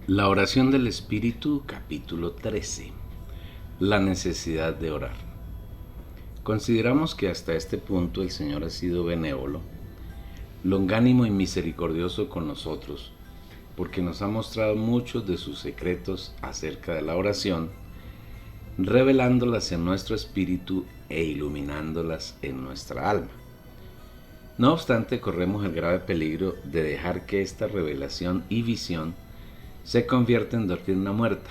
La oración del Espíritu, capítulo 13. La necesidad de orar. Consideramos que hasta este punto el Señor ha sido benévolo, longánimo y misericordioso con nosotros, porque nos ha mostrado muchos de sus secretos acerca de la oración, revelándolas en nuestro espíritu e iluminándolas en nuestra alma. No obstante, corremos el grave peligro de dejar que esta revelación y visión se convierte en doctrina muerta,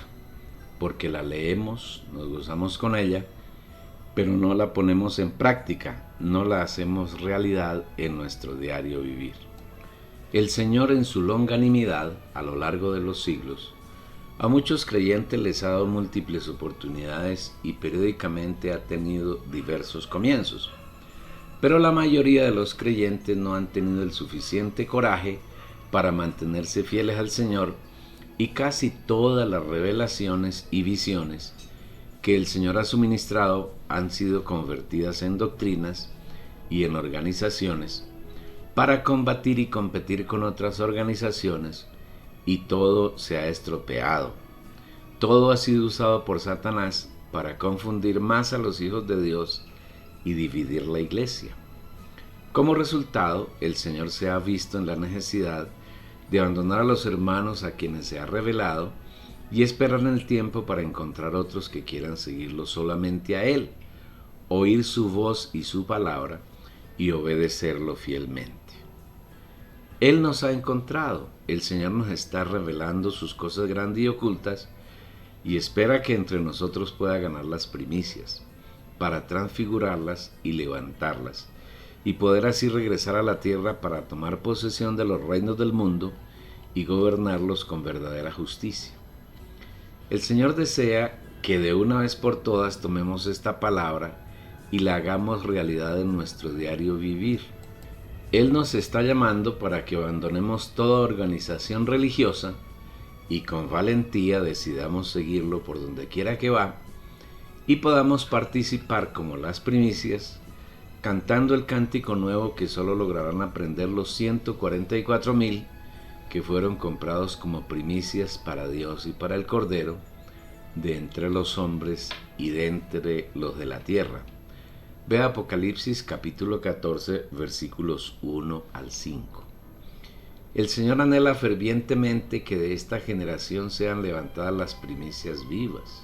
porque la leemos, nos gozamos con ella, pero no la ponemos en práctica, no la hacemos realidad en nuestro diario vivir. El Señor, en su longanimidad a lo largo de los siglos, a muchos creyentes les ha dado múltiples oportunidades y periódicamente ha tenido diversos comienzos, pero la mayoría de los creyentes no han tenido el suficiente coraje para mantenerse fieles al Señor, y casi todas las revelaciones y visiones que el Señor ha suministrado han sido convertidas en doctrinas y en organizaciones para combatir y competir con otras organizaciones, y todo se ha estropeado. Todo ha sido usado por Satanás para confundir más a los hijos de Dios y dividir la iglesia. Como resultado, el Señor se ha visto en la necesidad de abandonar a los hermanos a quienes se ha revelado y esperar en el tiempo para encontrar otros que quieran seguirlo solamente a Él, oír su voz y su palabra y obedecerlo fielmente. Él nos ha encontrado, el Señor nos está revelando sus cosas grandes y ocultas y espera que entre nosotros pueda ganar las primicias, para transfigurarlas y levantarlas, y poder así regresar a la tierra para tomar posesión de los reinos del mundo y gobernarlos con verdadera justicia. El Señor desea que de una vez por todas tomemos esta palabra y la hagamos realidad en nuestro diario vivir. Él nos está llamando para que abandonemos toda organización religiosa y con valentía decidamos seguirlo por donde quiera que va y podamos participar como las primicias, cantando el cántico nuevo que solo lograrán aprender los 144,000 que fueron comprados como primicias para Dios y para el Cordero, de entre los hombres y de entre los de la tierra. Ve Apocalipsis capítulo 14, versículos 1 al 5. El Señor anhela fervientemente que de esta generación sean levantadas las primicias vivas.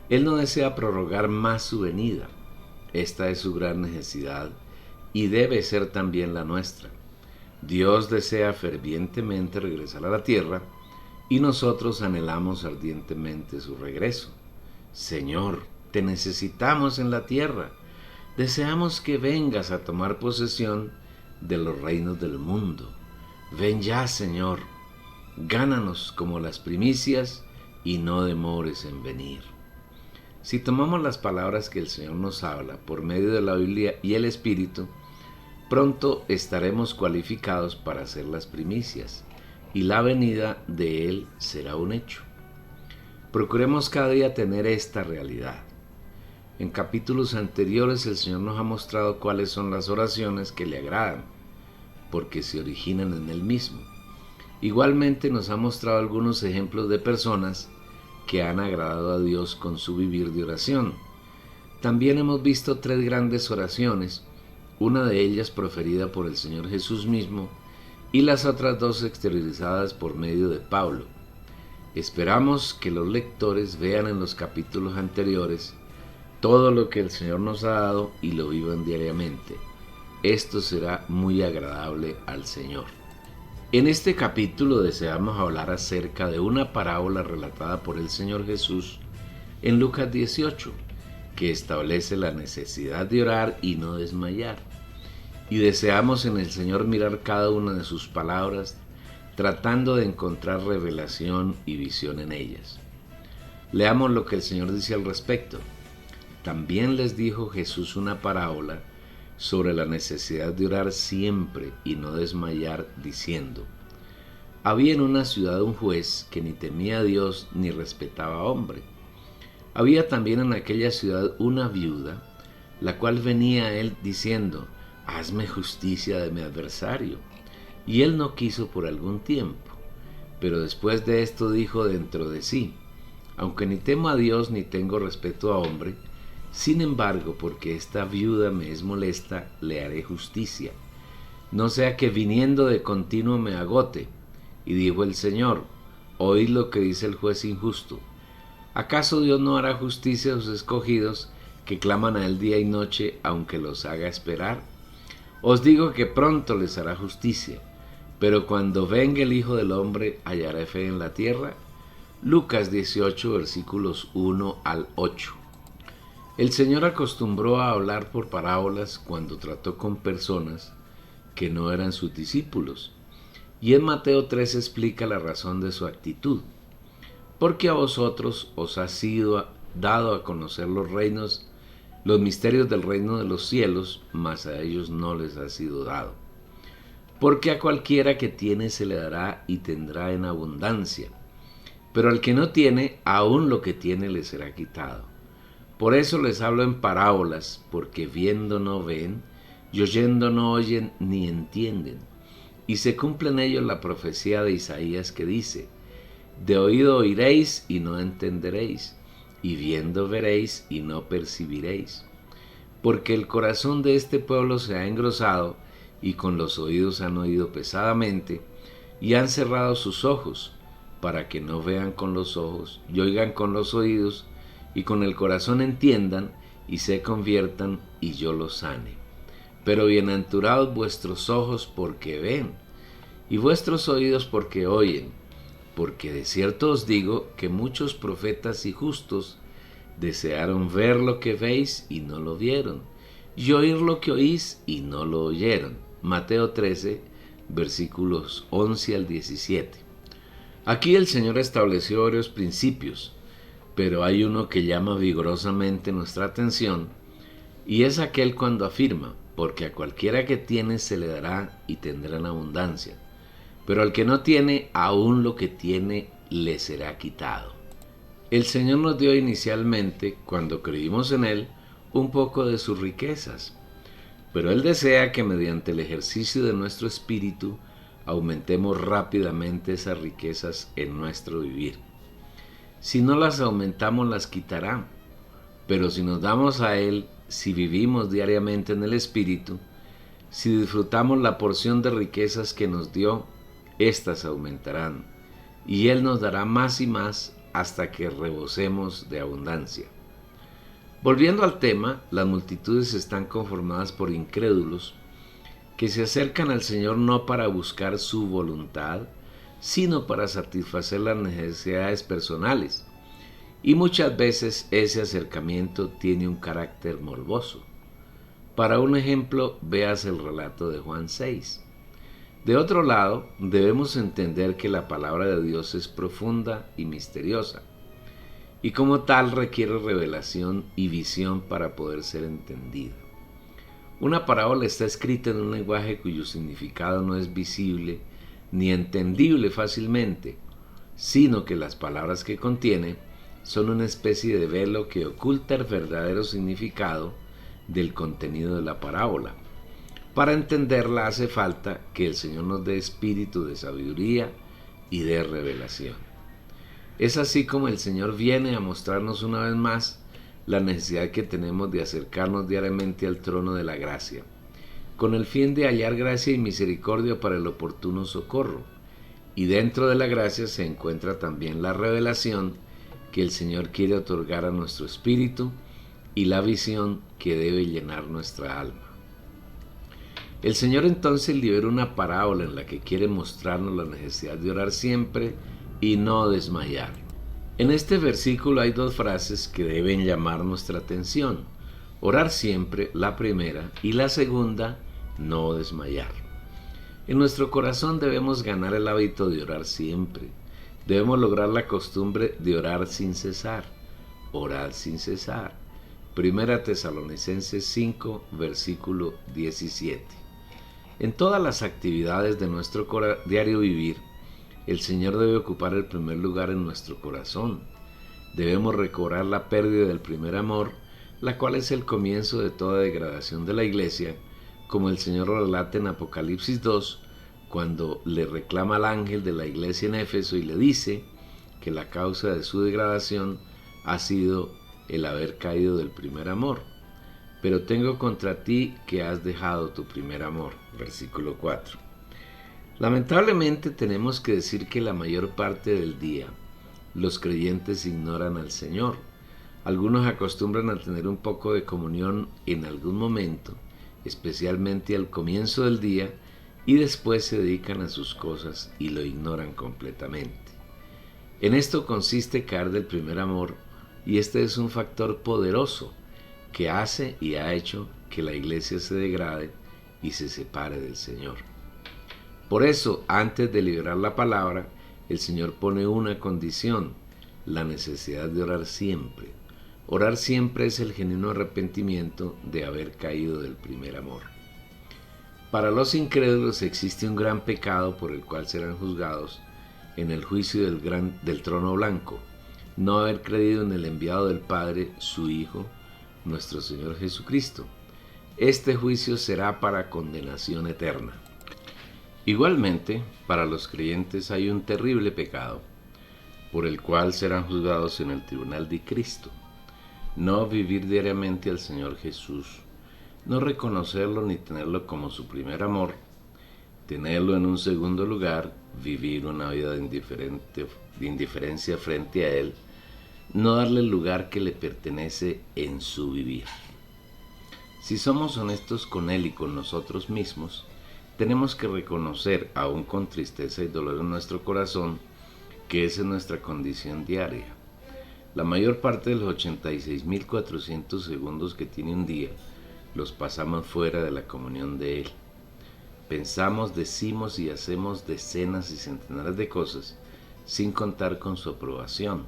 Él no desea prorrogar más su venida. Esta es su gran necesidad y debe ser también la nuestra. Dios desea fervientemente regresar a la tierra y nosotros anhelamos ardientemente su regreso. Señor, te necesitamos en la tierra. Deseamos que vengas a tomar posesión de los reinos del mundo. Ven ya, Señor. Gánanos como las primicias y no demores en venir. Si tomamos las palabras que el Señor nos habla por medio de la Biblia y el Espíritu, pronto estaremos cualificados para hacer las primicias y la venida de Él será un hecho. Procuremos cada día tener esta realidad. En capítulos anteriores el Señor nos ha mostrado cuáles son las oraciones que le agradan, porque se originan en Él mismo. Igualmente nos ha mostrado algunos ejemplos de personas que han agradado a Dios con su vivir de oración. También hemos visto 3 grandes oraciones, una de ellas proferida por el Señor Jesús mismo y las otras 2 exteriorizadas por medio de Pablo. Esperamos que los lectores vean en los capítulos anteriores todo lo que el Señor nos ha dado y lo vivan diariamente. Esto será muy agradable al Señor. En este capítulo deseamos hablar acerca de una parábola relatada por el Señor Jesús en Lucas 18, que establece la necesidad de orar y no desmayar. Y deseamos en el Señor mirar cada una de sus palabras, tratando de encontrar revelación y visión en ellas. Leamos lo que el Señor dice al respecto. También les dijo Jesús una parábola sobre la necesidad de orar siempre y no desmayar, diciendo: había en una ciudad un juez que ni temía a Dios ni respetaba a hombre. Había también en aquella ciudad una viuda, la cual venía a él diciendo: hazme justicia de mi adversario. Y él no quiso por algún tiempo. Pero después de esto dijo dentro de sí: aunque ni temo a Dios ni tengo respeto a hombre, sin embargo, porque esta viuda me es molesta, le haré justicia, no sea que viniendo de continuo me agote. Y dijo el Señor: oíd lo que dice el juez injusto. ¿Acaso Dios no hará justicia a sus escogidos, que claman a él día y noche, aunque los haga esperar? Os digo que pronto les hará justicia. Pero cuando venga el Hijo del Hombre, ¿hallará fe en la tierra? Lucas 18, versículos 1 al 8. El Señor acostumbró a hablar por parábolas cuando trató con personas que no eran sus discípulos. Y en Mateo 3 explica la razón de su actitud. Porque a vosotros os ha sido dado a conocer los misterios del reino de los cielos, mas a ellos no les ha sido dado. Porque a cualquiera que tiene se le dará y tendrá en abundancia, pero al que no tiene, aún lo que tiene le será quitado. Por eso les hablo en parábolas, porque viendo no ven, y oyendo no oyen ni entienden. Y se cumple en ellos la profecía de Isaías que dice: de oído oiréis y no entenderéis, y viendo veréis y no percibiréis. Porque el corazón de este pueblo se ha engrosado, y con los oídos han oído pesadamente, y han cerrado sus ojos, para que no vean con los ojos, y oigan con los oídos, y con el corazón entiendan, y se conviertan, y yo los sane. Pero bienaventurados vuestros ojos porque ven, y vuestros oídos porque oyen, porque de cierto os digo que muchos profetas y justos desearon ver lo que veis y no lo vieron, y oír lo que oís y no lo oyeron. Mateo 13, versículos 11 al 17. Aquí el Señor estableció varios principios, pero hay uno que llama vigorosamente nuestra atención, y es aquel cuando afirma: porque a cualquiera que tiene se le dará y tendrá en abundancia, pero al que no tiene, aún lo que tiene le será quitado. El Señor nos dio inicialmente, cuando creímos en Él, un poco de sus riquezas, pero Él desea que mediante el ejercicio de nuestro espíritu aumentemos rápidamente esas riquezas en nuestro vivir. Si no las aumentamos, las quitará, pero si nos damos a Él, si vivimos diariamente en el espíritu, si disfrutamos la porción de riquezas que nos dio, éstas aumentarán, y Él nos dará más y más hasta que rebosemos de abundancia. Volviendo al tema, las multitudes están conformadas por incrédulos que se acercan al Señor no para buscar su voluntad, sino para satisfacer las necesidades personales. Y muchas veces ese acercamiento tiene un carácter morboso. Para un ejemplo, veas el relato de Juan 6. De otro lado, debemos entender que la palabra de Dios es profunda y misteriosa, y como tal requiere revelación y visión para poder ser entendida. Una parábola está escrita en un lenguaje cuyo significado no es visible ni entendible fácilmente, sino que las palabras que contiene son una especie de velo que oculta el verdadero significado del contenido de la parábola. Para entenderla hace falta que el Señor nos dé espíritu de sabiduría y de revelación. Es así como el Señor viene a mostrarnos una vez más la necesidad que tenemos de acercarnos diariamente al trono de la gracia, con el fin de hallar gracia y misericordia para el oportuno socorro. Y dentro de la gracia se encuentra también la revelación que el Señor quiere otorgar a nuestro espíritu y la visión que debe llenar nuestra alma. El Señor entonces libera una parábola en la que quiere mostrarnos la necesidad de orar siempre y no desmayar. En este versículo hay dos frases que deben llamar nuestra atención: orar siempre, la primera, y la segunda, no desmayar. En nuestro corazón debemos ganar el hábito de orar siempre. Debemos lograr la costumbre de orar sin cesar. Orad sin cesar. Primera Tesalonicenses 5, versículo 17. En todas las actividades de nuestro diario vivir, el Señor debe ocupar el primer lugar en nuestro corazón. Debemos recobrar la pérdida del primer amor, la cual es el comienzo de toda degradación de la iglesia, como el Señor relata en Apocalipsis 2, cuando le reclama al ángel de la iglesia en Éfeso y le dice que la causa de su degradación ha sido el haber caído del primer amor. Pero tengo contra ti que has dejado tu primer amor. Versículo 4. Lamentablemente tenemos que decir que la mayor parte del día los creyentes ignoran al Señor. Algunos acostumbran a tener un poco de comunión en algún momento, especialmente al comienzo del día, y después se dedican a sus cosas y lo ignoran completamente. En esto consiste caer del primer amor, y este es un factor poderoso que hace y ha hecho que la iglesia se degrade y se separe del Señor. Por eso, antes de liberar la palabra, el Señor pone una condición: la necesidad de orar siempre. Orar siempre es el genuino arrepentimiento de haber caído del primer amor. Para los incrédulos existe un gran pecado por el cual serán juzgados en el juicio del trono blanco: no haber creído en el enviado del Padre, su Hijo, nuestro Señor Jesucristo. Este juicio será para condenación eterna. Igualmente, para los creyentes hay un terrible pecado por el cual serán juzgados en el tribunal de Cristo: no vivir diariamente al Señor Jesús, no reconocerlo ni tenerlo como su primer amor, tenerlo en un segundo lugar, vivir una vida de indiferencia frente a Él, no darle el lugar que le pertenece en su vivir. Si somos honestos con Él y con nosotros mismos, tenemos que reconocer, aún con tristeza y dolor en nuestro corazón, que esa es nuestra condición diaria. La mayor parte de los 86.400 segundos que tiene un día los pasamos fuera de la comunión de Él. Pensamos, decimos y hacemos decenas y centenares de cosas sin contar con su aprobación.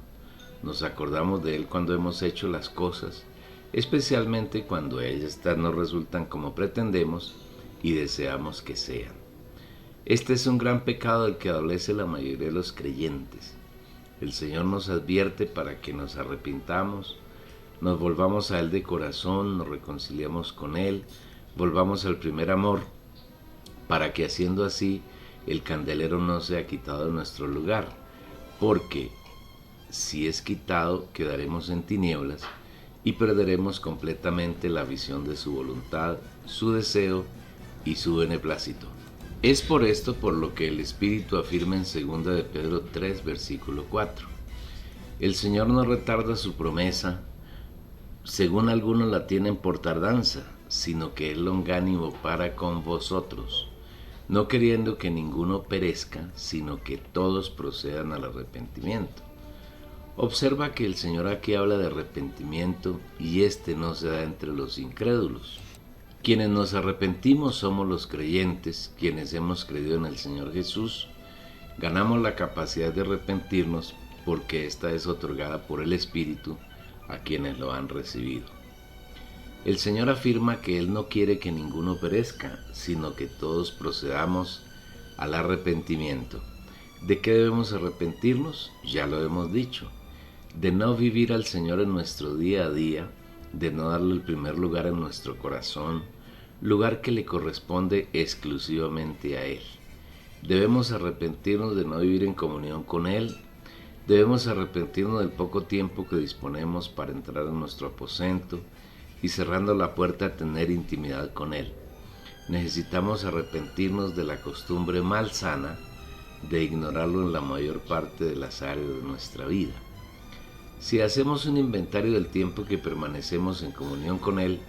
Nos acordamos de Él cuando hemos hecho las cosas, especialmente cuando ellas no resultan como pretendemos y deseamos que sean. Este es un gran pecado del que adolece la mayoría de los creyentes. El Señor nos advierte para que nos arrepintamos, nos volvamos a Él de corazón, nos reconciliemos con Él, volvamos al primer amor, para que haciendo así el candelero no sea quitado de nuestro lugar, porque si es quitado quedaremos en tinieblas y perderemos completamente la visión de su voluntad, su deseo y su beneplácito. Es por esto por lo que el Espíritu afirma en 2 de Pedro 3, versículo 4. El Señor no retarda su promesa, según algunos la tienen por tardanza, sino que es longánimo para con vosotros, no queriendo que ninguno perezca, sino que todos procedan al arrepentimiento. Observa que el Señor aquí habla de arrepentimiento y este no se da entre los incrédulos. Quienes nos arrepentimos somos los creyentes, quienes hemos creído en el Señor Jesús. Ganamos la capacidad de arrepentirnos porque esta es otorgada por el Espíritu a quienes lo han recibido. El Señor afirma que Él no quiere que ninguno perezca, sino que todos procedamos al arrepentimiento. ¿De qué debemos arrepentirnos? Ya lo hemos dicho. De no vivir al Señor en nuestro día a día, de no darle el primer lugar en nuestro corazón, lugar que le corresponde exclusivamente a Él. Debemos arrepentirnos de no vivir en comunión con Él. Debemos arrepentirnos del poco tiempo que disponemos para entrar en nuestro aposento y cerrando la puerta a tener intimidad con Él. Necesitamos arrepentirnos de la costumbre malsana de ignorarlo en la mayor parte de las áreas de nuestra vida. Si hacemos un inventario del tiempo que permanecemos en comunión con Él,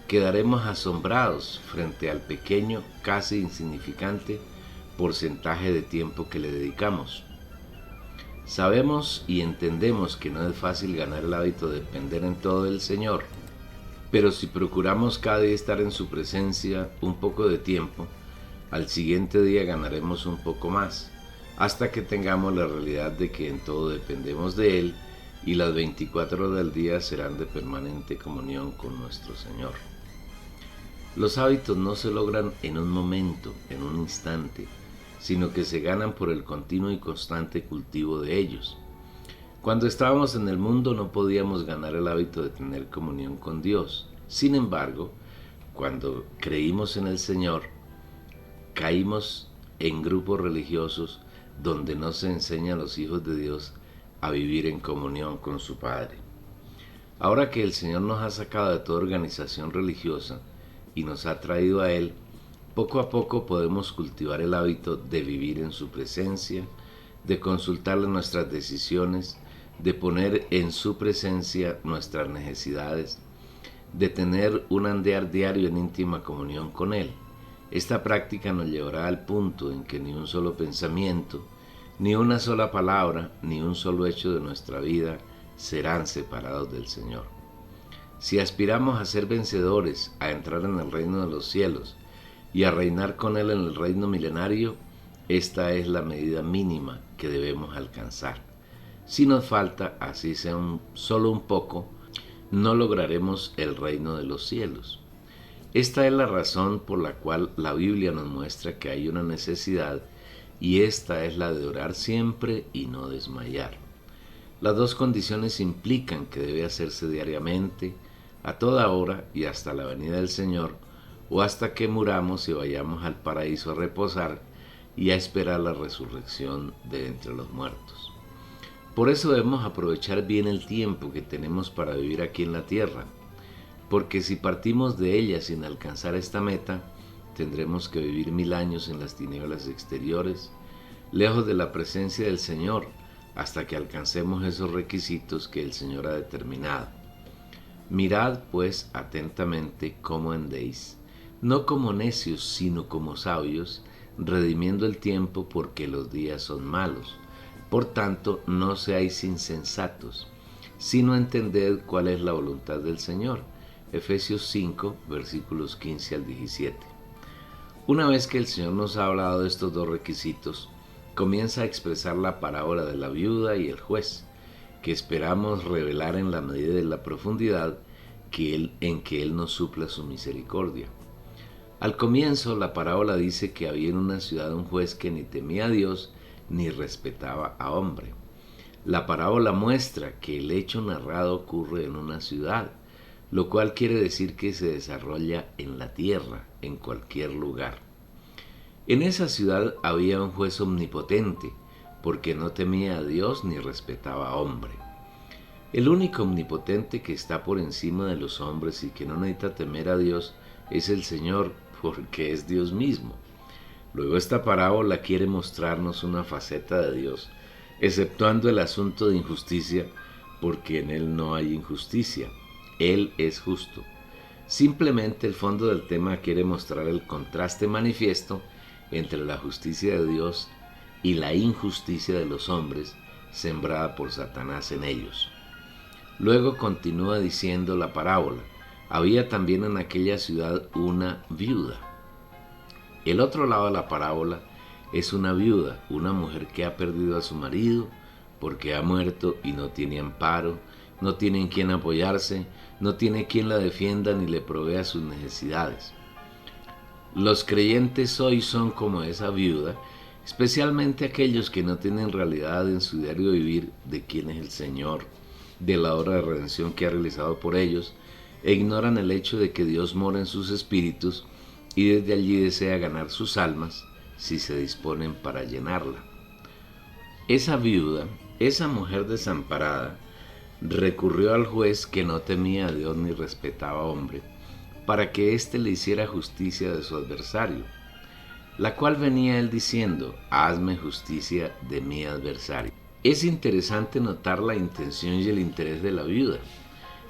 quedaremos asombrados frente al pequeño, casi insignificante porcentaje de tiempo que le dedicamos. Sabemos y entendemos que no es fácil ganar el hábito de depender en todo del Señor, pero si procuramos cada día estar en su presencia un poco de tiempo, al siguiente día ganaremos un poco más, hasta que tengamos la realidad de que en todo dependemos de Él y las 24 horas del día serán de permanente comunión con nuestro Señor. Los hábitos no se logran en un momento, en un instante, sino que se ganan por el continuo y constante cultivo de ellos. Cuando estábamos en el mundo no podíamos ganar el hábito de tener comunión con Dios. Sin embargo, cuando creímos en el Señor, caímos en grupos religiosos donde no se enseña a los hijos de Dios a vivir en comunión con su Padre. Ahora que el Señor nos ha sacado de toda organización religiosa y nos ha traído a Él, poco a poco podemos cultivar el hábito de vivir en su presencia, de consultarle nuestras decisiones, de poner en su presencia nuestras necesidades, de tener un andar diario en íntima comunión con Él. Esta práctica nos llevará al punto en que ni un solo pensamiento, ni una sola palabra, ni un solo hecho de nuestra vida serán separados del Señor. Si aspiramos a ser vencedores, a entrar en el reino de los cielos y a reinar con Él en el reino milenario, esta es la medida mínima que debemos alcanzar. Si nos falta, así sea solo un poco, no lograremos el reino de los cielos. Esta es la razón por la cual la Biblia nos muestra que hay una necesidad, y esta es la de orar siempre y no desmayar. Las dos condiciones implican que debe hacerse diariamente, a toda hora y hasta la venida del Señor, o hasta que muramos y vayamos al paraíso a reposar y a esperar la resurrección de entre los muertos. Por eso debemos aprovechar bien el tiempo que tenemos para vivir aquí en la tierra, porque si partimos de ella sin alcanzar esta meta, tendremos que vivir 1000 años en las tinieblas exteriores, lejos de la presencia del Señor, hasta que alcancemos esos requisitos que el Señor ha determinado. Mirad pues atentamente cómo andéis, no como necios, sino como sabios, redimiendo el tiempo, porque los días son malos. Por tanto, no seáis insensatos, sino entended cuál es la voluntad del Señor. Efesios 5, versículos 15 al 17. Una vez que el Señor nos ha hablado de estos dos requisitos, comienza a expresar la parábola de la viuda y el juez, que esperamos revelar en la medida de la profundidad en que Él nos supla su misericordia. Al comienzo, la parábola dice que había en una ciudad un juez que ni temía a Dios ni respetaba a hombre. La parábola muestra que el hecho narrado ocurre en una ciudad, lo cual quiere decir que se desarrolla en la tierra, en cualquier lugar. En esa ciudad había un juez omnipotente, porque no temía a Dios ni respetaba a hombre. El único omnipotente que está por encima de los hombres y que no necesita temer a Dios es el Señor, porque es Dios mismo. Luego esta parábola quiere mostrarnos una faceta de Dios, exceptuando el asunto de injusticia, porque en Él no hay injusticia. Él es justo. Simplemente el fondo del tema quiere mostrar el contraste manifiesto entre la justicia de Dios y la injusticia de los hombres, sembrada por Satanás en ellos. Luego continúa diciendo la parábola: había también en aquella ciudad una viuda. El otro lado de la parábola es una viuda, una mujer que ha perdido a su marido porque ha muerto y no tiene amparo, no tiene en quien apoyarse, no tiene quien la defienda ni le provea sus necesidades. Los creyentes hoy son como esa viuda, especialmente aquellos que no tienen realidad en su diario vivir de quién es el Señor, de la obra de redención que ha realizado por ellos, e ignoran el hecho de que Dios mora en sus espíritus y desde allí desea ganar sus almas si se disponen para llenarla. Esa viuda, esa mujer desamparada, recurrió al juez que no temía a Dios ni respetaba a hombre, para que éste le hiciera justicia de su adversario, la cual venía él diciendo: hazme justicia de mi adversario. Es interesante notar la intención y el interés de la viuda.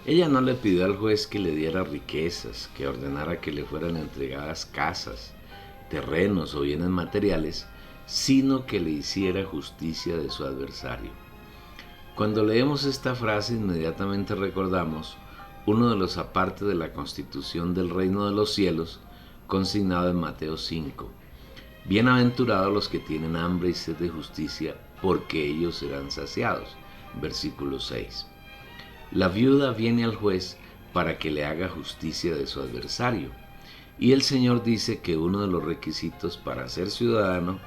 Ella no le pidió al juez que le diera riquezas, que ordenara que le fueran entregadas casas, terrenos o bienes materiales, sino que le hiciera justicia de su adversario. Cuando leemos esta frase, inmediatamente recordamos uno de los apartes de la constitución del reino de los cielos, consignado en Mateo 5. Bienaventurados los que tienen hambre y sed de justicia, porque ellos serán saciados. Versículo 6. La viuda viene al juez para que le haga justicia de su adversario, y el Señor dice que uno de los requisitos para ser ciudadano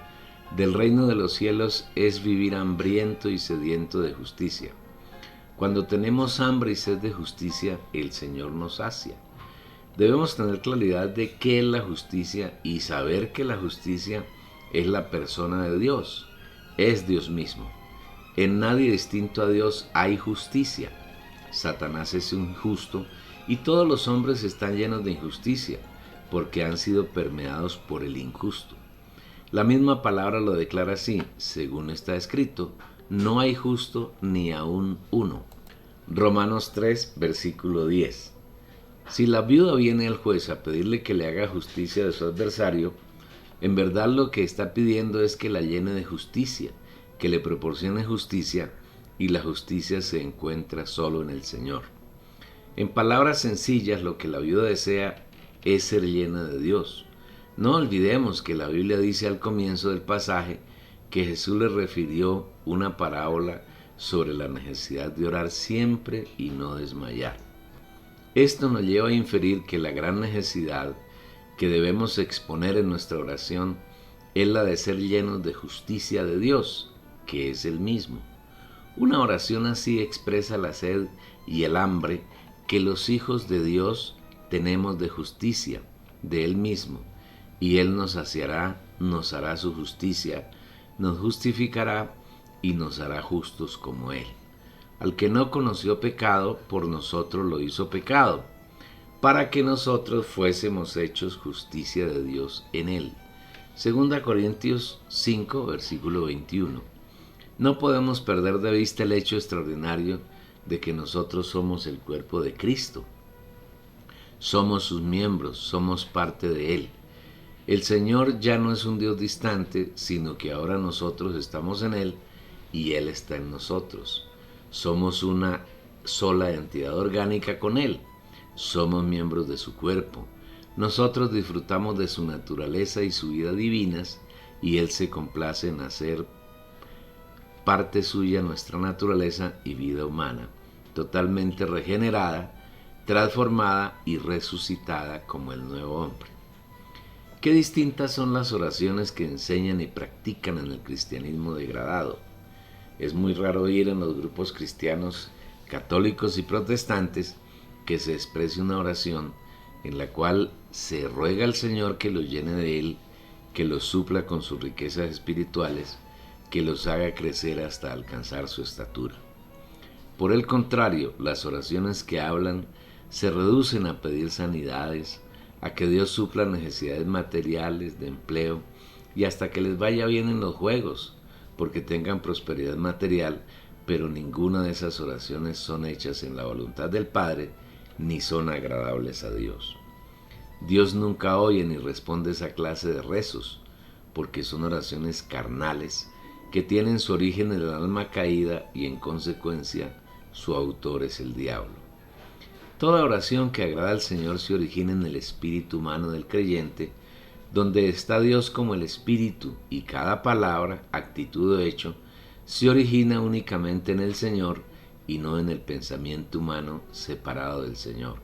del reino de los cielos es vivir hambriento y sediento de justicia. Cuando tenemos hambre y sed de justicia, el Señor nos sacia. Debemos tener claridad de qué es la justicia y saber que la justicia es la persona de Dios, es Dios mismo. En nadie distinto a Dios hay justicia. Satanás es injusto y todos los hombres están llenos de injusticia porque han sido permeados por el injusto. La misma palabra lo declara así, según está escrito, no hay justo ni aun uno. Romanos 3, versículo 10. Si la viuda viene al juez a pedirle que le haga justicia de su adversario, en verdad lo que está pidiendo es que la llene de justicia, que le proporcione justicia, y la justicia se encuentra solo en el Señor. En palabras sencillas, lo que la viuda desea es ser llena de Dios. No olvidemos que la Biblia dice al comienzo del pasaje que Jesús le refirió una parábola sobre la necesidad de orar siempre y no desmayar. Esto nos lleva a inferir que la gran necesidad que debemos exponer en nuestra oración es la de ser llenos de justicia de Dios, que es el mismo. Una oración así expresa la sed y el hambre que los hijos de Dios tenemos de justicia, de Él mismo, y Él nos saciará, nos hará su justicia, nos justificará y nos hará justos como Él. Al que no conoció pecado, por nosotros lo hizo pecado, para que nosotros fuésemos hechos justicia de Dios en Él. 2 Corintios 5, versículo 21. No podemos perder de vista el hecho extraordinario de que nosotros somos el cuerpo de Cristo. Somos sus miembros, somos parte de Él. El Señor ya no es un Dios distante, sino que ahora nosotros estamos en Él y Él está en nosotros. Somos una sola entidad orgánica con Él. Somos miembros de su cuerpo. Nosotros disfrutamos de su naturaleza y su vida divinas y Él se complace en hacer parte suya nuestra naturaleza y vida humana, totalmente regenerada, transformada y resucitada como el nuevo hombre. Qué distintas son las oraciones que enseñan y practican en el cristianismo degradado. Es muy raro oír en los grupos cristianos católicos y protestantes que se exprese una oración en la cual se ruega al Señor que los llene de Él, que los supla con sus riquezas espirituales, que los haga crecer hasta alcanzar su estatura. Por el contrario, las oraciones que hablan se reducen a pedir sanidades, a que Dios supla necesidades materiales, de empleo y hasta que les vaya bien en los juegos, porque tengan prosperidad material, pero ninguna de esas oraciones son hechas en la voluntad del Padre, ni son agradables a Dios. Dios nunca oye ni responde esa clase de rezos, porque son oraciones carnales que tienen su origen en el alma caída y en consecuencia su autor es el diablo. Toda oración que agrada al Señor se origina en el espíritu humano del creyente, donde está Dios como el espíritu, y cada palabra, actitud o hecho se origina únicamente en el Señor y no en el pensamiento humano separado del Señor.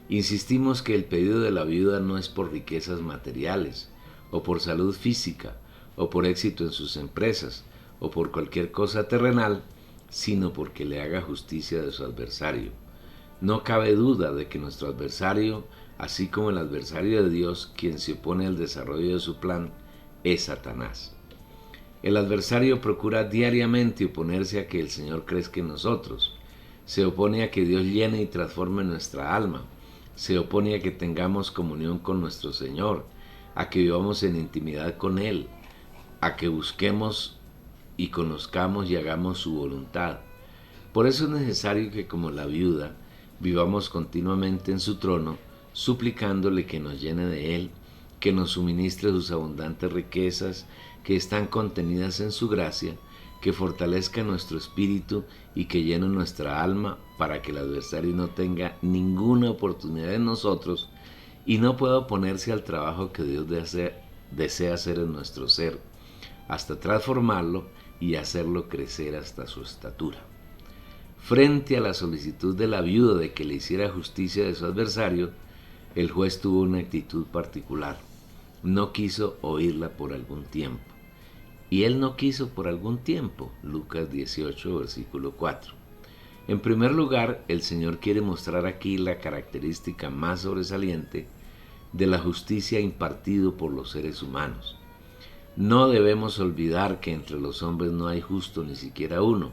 Insistimos que el pedido de la viuda no es por riquezas materiales, o por salud física, o por éxito en sus empresas, o por cualquier cosa terrenal, sino porque le haga justicia de su adversario. No cabe duda de que nuestro adversario, así como el adversario de Dios, quien se opone al desarrollo de su plan, es Satanás. El adversario procura diariamente oponerse a que el Señor crezca en nosotros. Se opone a que Dios llene y transforme nuestra alma. Se opone a que tengamos comunión con nuestro Señor, a que vivamos en intimidad con Él, a que busquemos y conozcamos y hagamos su voluntad. Por eso es necesario que, como la viuda, vivamos continuamente en su trono, suplicándole que nos llene de Él, que nos suministre sus abundantes riquezas que están contenidas en su gracia, que fortalezca nuestro espíritu y que llene nuestra alma para que el adversario no tenga ninguna oportunidad en nosotros y no pueda oponerse al trabajo que Dios desea hacer en nuestro ser, hasta transformarlo y hacerlo crecer hasta su estatura. Frente a la solicitud de la viuda de que le hiciera justicia de su adversario, el juez tuvo una actitud particular. No quiso oírla por algún tiempo. Y él no quiso por algún tiempo. Lucas 18, versículo 4. En primer lugar, el Señor quiere mostrar aquí la característica más sobresaliente de la justicia impartida por los seres humanos. No debemos olvidar que entre los hombres no hay justo ni siquiera uno,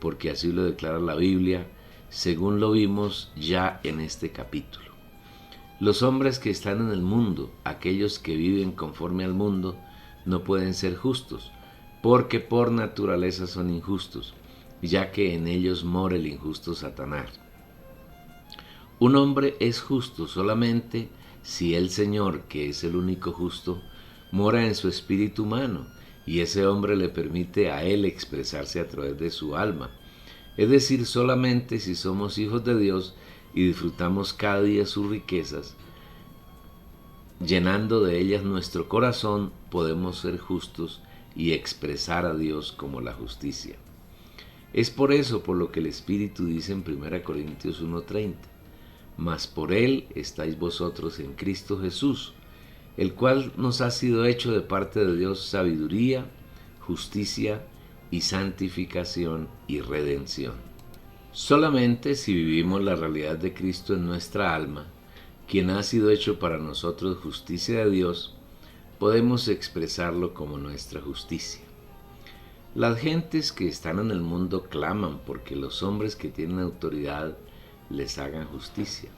porque así lo declara la Biblia, según lo vimos ya en este capítulo. Los hombres que están en el mundo, aquellos que viven conforme al mundo, no pueden ser justos, porque por naturaleza son injustos, ya que en ellos mora el injusto Satanás. Un hombre es justo solamente si el Señor, que es el único justo, mora en su espíritu humano, y ese hombre le permite a él expresarse a través de su alma. Es decir, solamente si somos hijos de Dios y disfrutamos cada día sus riquezas, llenando de ellas nuestro corazón, podemos ser justos y expresar a Dios como la justicia. Es por eso por lo que el Espíritu dice en 1 Corintios 1:30, mas por Él estáis vosotros en Cristo Jesús, el cual nos ha sido hecho de parte de Dios sabiduría, justicia y santificación y redención. Solamente si vivimos la realidad de Cristo en nuestra alma, quien ha sido hecho para nosotros justicia de Dios, podemos expresarlo como nuestra justicia. Las gentes que están en el mundo claman porque los hombres que tienen autoridad les hagan justicia.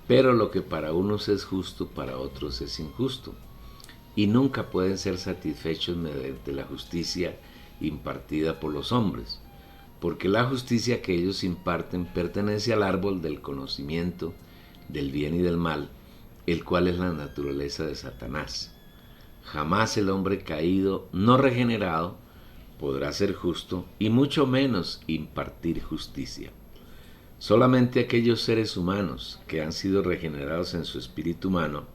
Pero lo que para unos es justo, para otros es injusto, y nunca pueden ser satisfechos mediante la justicia impartida por los hombres, porque la justicia que ellos imparten pertenece al árbol del conocimiento del bien y del mal, el cual es la naturaleza de Satanás. Jamás el hombre caído, no regenerado, podrá ser justo, y mucho menos impartir justicia. Solamente aquellos seres humanos que han sido regenerados en su espíritu humano,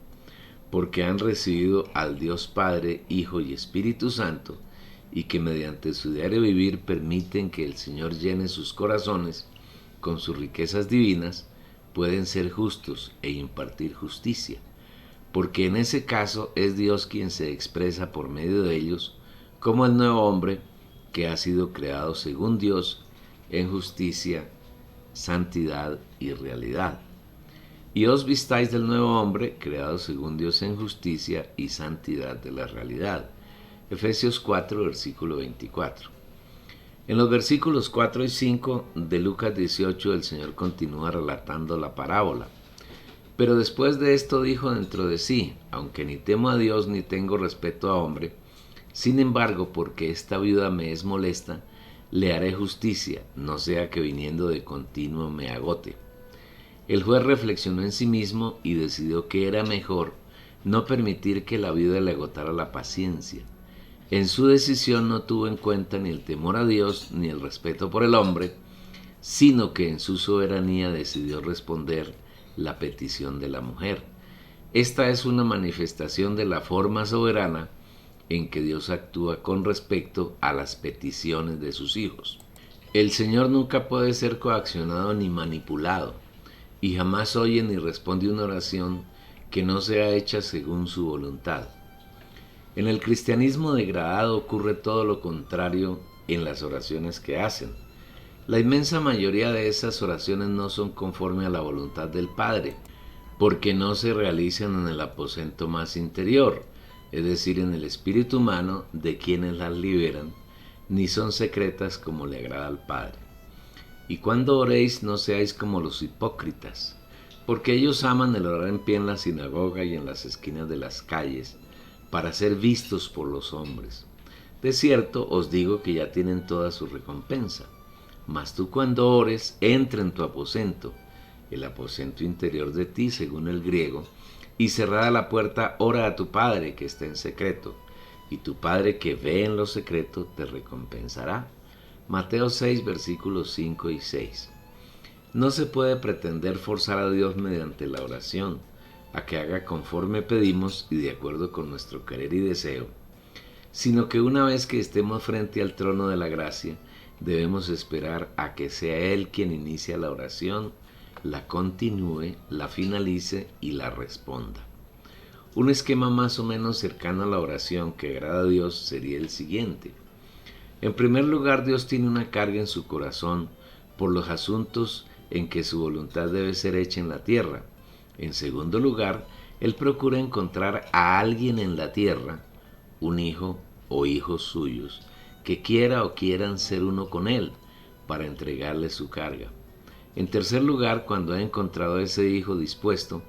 porque han recibido al Dios Padre, Hijo y Espíritu Santo, y que mediante su diario vivir permiten que el Señor llene sus corazones con sus riquezas divinas, pueden ser justos e impartir justicia, porque en ese caso es Dios quien se expresa por medio de ellos como el nuevo hombre que ha sido creado según Dios en justicia, santidad y realidad. Y os vistáis del nuevo hombre, creado según Dios en justicia y santidad de la realidad. Efesios 4, versículo 24. En los versículos 4 y 5 de Lucas 18, el Señor continúa relatando la parábola. Pero después de esto dijo dentro de sí, aunque ni temo a Dios ni tengo respeto a hombre, sin embargo, porque esta viuda me es molesta, le haré justicia, no sea que viniendo de continuo me agote. El juez reflexionó en sí mismo y decidió que era mejor no permitir que la viuda le agotara la paciencia. En su decisión no tuvo en cuenta ni el temor a Dios ni el respeto por el hombre, sino que en su soberanía decidió responder la petición de la mujer. Esta es una manifestación de la forma soberana en que Dios actúa con respecto a las peticiones de sus hijos. El Señor nunca puede ser coaccionado ni manipulado, y jamás oye ni responde una oración que no sea hecha según su voluntad. En el cristianismo degradado ocurre todo lo contrario en las oraciones que hacen. La inmensa mayoría de esas oraciones no son conforme a la voluntad del Padre, porque no se realizan en el aposento más interior, es decir, en el espíritu humano de quienes las liberan, ni son secretas como le agrada al Padre. Y cuando oréis no seáis como los hipócritas, porque ellos aman el orar en pie en la sinagoga y en las esquinas de las calles, para ser vistos por los hombres. De cierto os digo que ya tienen toda su recompensa. Mas tú cuando ores, entra en tu aposento, el aposento interior de ti, según el griego, y cerrada la puerta, ora a tu Padre que está en secreto, y tu Padre que ve en lo secreto te recompensará. Mateo 6, versículos 5 y 6. No se puede pretender forzar a Dios mediante la oración a que haga conforme pedimos y de acuerdo con nuestro querer y deseo, sino que una vez que estemos frente al trono de la gracia, debemos esperar a que sea Él quien inicia la oración, la continúe, la finalice y la responda. Un esquema más o menos cercano a la oración que agrada a Dios sería el siguiente. En primer lugar, Dios tiene una carga en su corazón por los asuntos en que su voluntad debe ser hecha en la tierra. En segundo lugar, Él procura encontrar a alguien en la tierra, un hijo o hijos suyos que quiera o quieran ser uno con él para entregarle su carga. En tercer lugar, cuando ha encontrado a ese hijo dispuesto,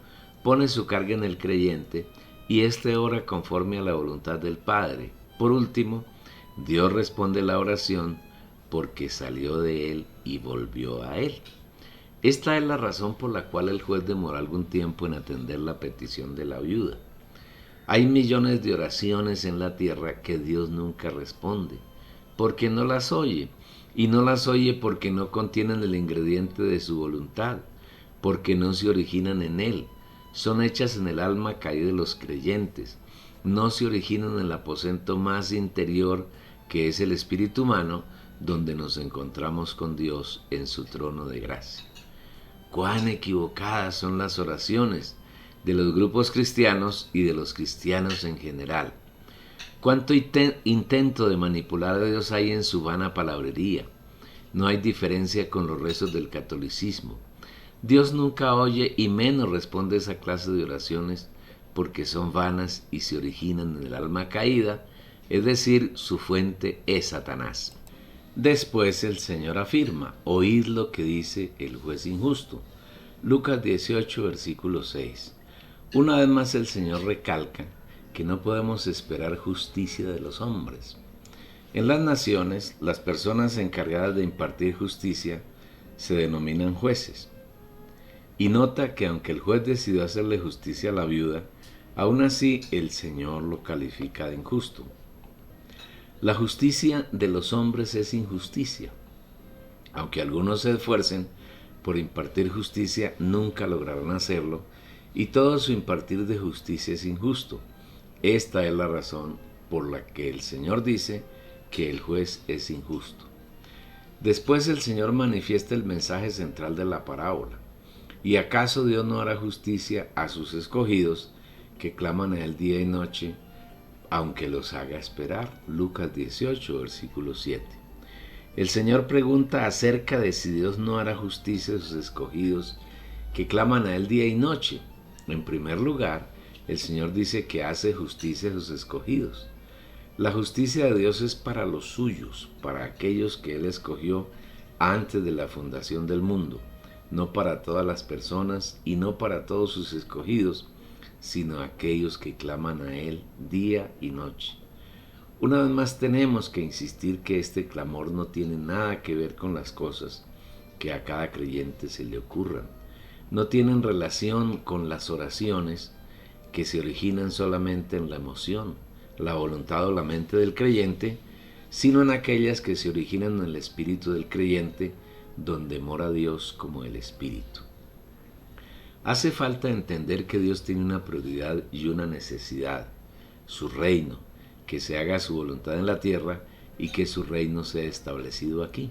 pone su carga en el creyente y éste ora conforme a la voluntad del Padre. Por último, Dios responde la oración porque salió de él y volvió a él. Esta es la razón por la cual el juez demoró algún tiempo en atender la petición de la viuda. Hay millones de oraciones en la tierra que Dios nunca responde, porque no las oye, y no las oye porque no contienen el ingrediente de su voluntad, porque no se originan en Él, son hechas en el alma caída de los creyentes, no se originan en el aposento más interior que es el espíritu humano, donde nos encontramos con Dios en su trono de gracia. Cuán equivocadas son las oraciones de los grupos cristianos y de los cristianos en general. Cuánto intento de manipular a Dios hay en su vana palabrería. No hay diferencia con los rezos del catolicismo. Dios nunca oye y menos responde esa clase de oraciones porque son vanas y se originan en el alma caída, es decir, su fuente es Satanás. Después el Señor afirma, oíd lo que dice el juez injusto. Lucas 18, versículo 6. Una vez más el Señor recalca que no podemos esperar justicia de los hombres. En las naciones, las personas encargadas de impartir justicia se denominan jueces. Y nota que aunque el juez decidió hacerle justicia a la viuda, aún así el Señor lo califica de injusto. La justicia de los hombres es injusticia. Aunque algunos se esfuercen por impartir justicia, nunca lograrán hacerlo, y todo su impartir de justicia es injusto. Esta es la razón por la que el Señor dice que el juez es injusto. Después el Señor manifiesta el mensaje central de la parábola. ¿Y acaso Dios no hará justicia a sus escogidos que claman a Él día y noche, aunque los haga esperar? Lucas 18, versículo 7. El Señor pregunta acerca de si Dios no hará justicia a sus escogidos que claman a Él día y noche. En primer lugar, el Señor dice que hace justicia a sus escogidos. La justicia de Dios es para los suyos, para aquellos que Él escogió antes de la fundación del mundo, no para todas las personas y no para todos sus escogidos, sino aquellos que claman a Él día y noche. Una vez más tenemos que insistir que este clamor no tiene nada que ver con las cosas que a cada creyente se le ocurran. No tienen relación con las oraciones que se originan solamente en la emoción, la voluntad o la mente del creyente, sino en aquellas que se originan en el espíritu del creyente, donde mora Dios como el Espíritu. Hace falta entender que Dios tiene una prioridad y una necesidad, su reino, que se haga su voluntad en la tierra y que su reino sea establecido aquí.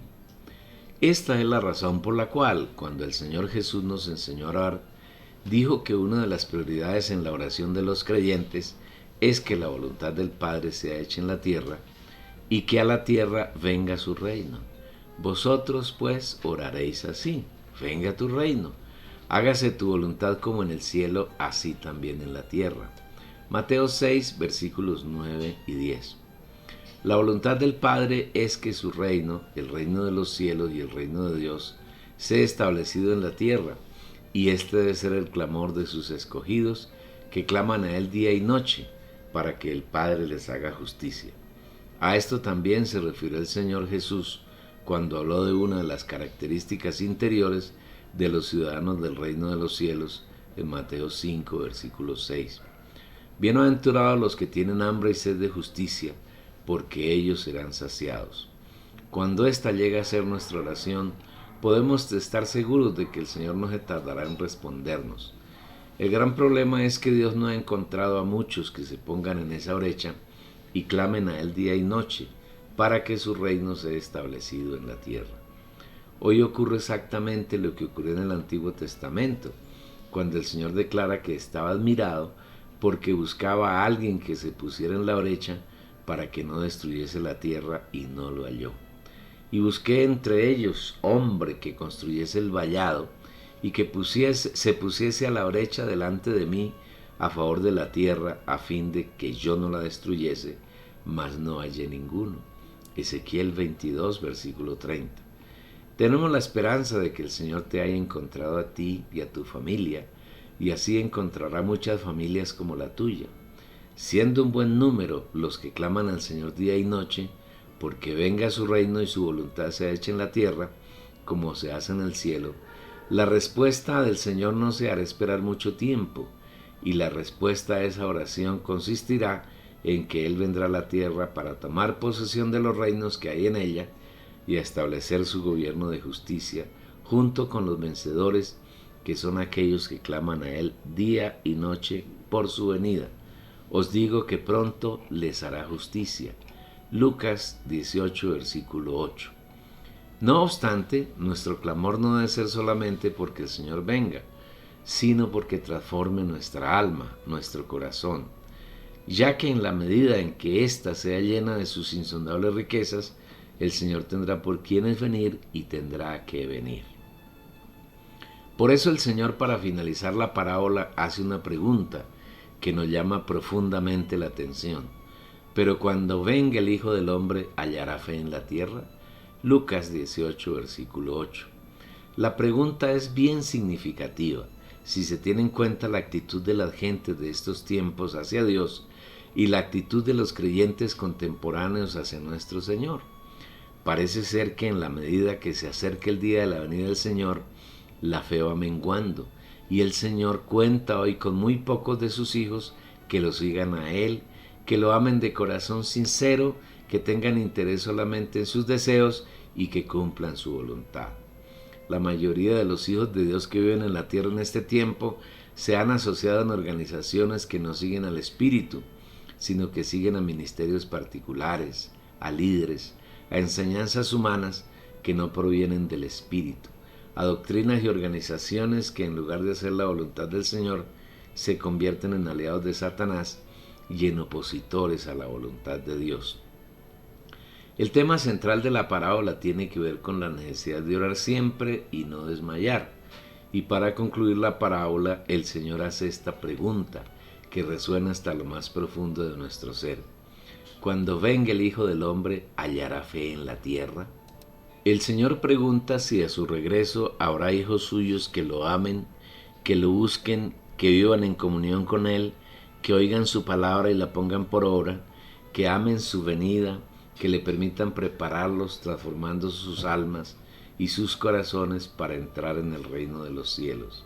Esta es la razón por la cual, cuando el Señor Jesús nos enseñó a orar, dijo que una de las prioridades en la oración de los creyentes es que la voluntad del Padre sea hecha en la tierra y que a la tierra venga su reino. Vosotros pues oraréis así: venga tu reino, hágase tu voluntad como en el cielo, así también en la tierra. Mateo 6, versículos 9 y 10. La voluntad del Padre es que su reino, el reino de los cielos y el reino de Dios, sea establecido en la tierra, y este debe ser el clamor de sus escogidos, que claman a Él día y noche, para que el Padre les haga justicia. A esto también se refirió el Señor Jesús cuando habló de una de las características interiores de los ciudadanos del reino de los cielos en Mateo 5, versículo 6. Bienaventurados los que tienen hambre y sed de justicia, porque ellos serán saciados. Cuando esta llega a ser nuestra oración, podemos estar seguros de que el Señor no se tardará en respondernos. El gran problema es que Dios no ha encontrado a muchos que se pongan en esa brecha y clamen a Él día y noche para que su reino sea establecido en la tierra. Hoy ocurre exactamente lo que ocurrió en el Antiguo Testamento, cuando el Señor declara que estaba admirado porque buscaba a alguien que se pusiera en la brecha para que no destruyese la tierra, y no lo halló. Y busqué entre ellos hombre que construyese el vallado y que se pusiese a la brecha delante de mí a favor de la tierra, a fin de que yo no la destruyese, mas no hallé ninguno. Ezequiel 22, versículo 30. Tenemos la esperanza de que el Señor te haya encontrado a ti y a tu familia, y así encontrará muchas familias como la tuya, siendo un buen número los que claman al Señor día y noche, porque venga su reino y su voluntad sea hecha en la tierra, como se hace en el cielo. La respuesta del Señor no se hará esperar mucho tiempo, y la respuesta a esa oración consistirá en que Él vendrá a la tierra para tomar posesión de los reinos que hay en ella y a establecer su gobierno de justicia, junto con los vencedores, que son aquellos que claman a Él día y noche por su venida. Os digo que pronto les hará justicia. Lucas 18, versículo 8. No obstante, nuestro clamor no debe ser solamente porque el Señor venga, sino porque transforme nuestra alma, nuestro corazón, ya que en la medida en que ésta sea llena de sus insondables riquezas, el Señor tendrá por quienes venir y tendrá que venir. Por eso el Señor, para finalizar la parábola, hace una pregunta que nos llama profundamente la atención. Pero cuando venga el Hijo del Hombre, ¿hallará fe en la tierra? Lucas 18, versículo 8. La pregunta es bien significativa si se tiene en cuenta la actitud de las gentes de estos tiempos hacia Dios y la actitud de los creyentes contemporáneos hacia nuestro Señor. Parece ser que en la medida que se acerca el día de la venida del Señor, la fe va menguando, y el Señor cuenta hoy con muy pocos de sus hijos que lo sigan a Él, que lo amen de corazón sincero, que tengan interés solamente en sus deseos y que cumplan su voluntad. La mayoría de los hijos de Dios que viven en la tierra en este tiempo se han asociado en organizaciones que no siguen al Espíritu, sino que siguen a ministerios particulares, a líderes, a enseñanzas humanas que no provienen del Espíritu, a doctrinas y organizaciones que en lugar de hacer la voluntad del Señor se convierten en aliados de Satanás y en opositores a la voluntad de Dios. El tema central de la parábola tiene que ver con la necesidad de orar siempre y no desmayar. Y para concluir la parábola, el Señor hace esta pregunta que resuena hasta lo más profundo de nuestro ser. Cuando venga el Hijo del Hombre, ¿hallará fe en la tierra? El Señor pregunta si a su regreso habrá hijos suyos que lo amen, que lo busquen, que vivan en comunión con Él, que oigan su palabra y la pongan por obra, que amen su venida, que le permitan prepararlos transformando sus almas y sus corazones para entrar en el reino de los cielos.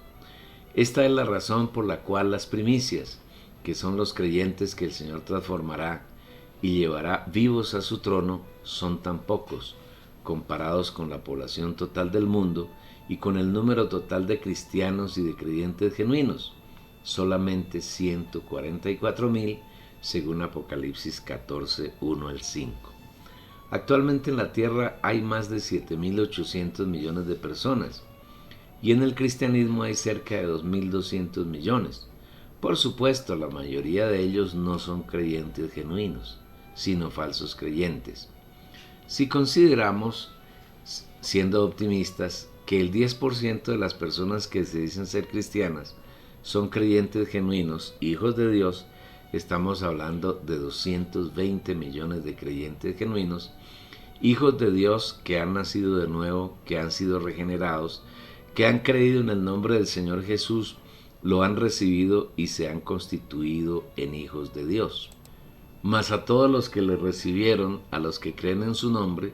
Esta es la razón por la cual las primicias, que son los creyentes que el Señor transformará y llevará vivos a su trono, son tan pocos, comparados con la población total del mundo y con el número total de cristianos y de creyentes genuinos, solamente 144,000 según Apocalipsis 14, 1 al 5. Actualmente en la tierra hay más de 7.800 millones de personas y en el cristianismo hay cerca de 2.200 millones. Por supuesto, la mayoría de ellos no son creyentes genuinos, sino falsos creyentes. Si consideramos, siendo optimistas, que el 10% de las personas que se dicen ser cristianas son creyentes genuinos, hijos de Dios, estamos hablando de 220 millones de creyentes genuinos, hijos de Dios que han nacido de nuevo, que han sido regenerados, que han creído en el nombre del Señor Jesús, lo han recibido y se han constituido en hijos de Dios. Mas a todos los que le recibieron, a los que creen en su nombre,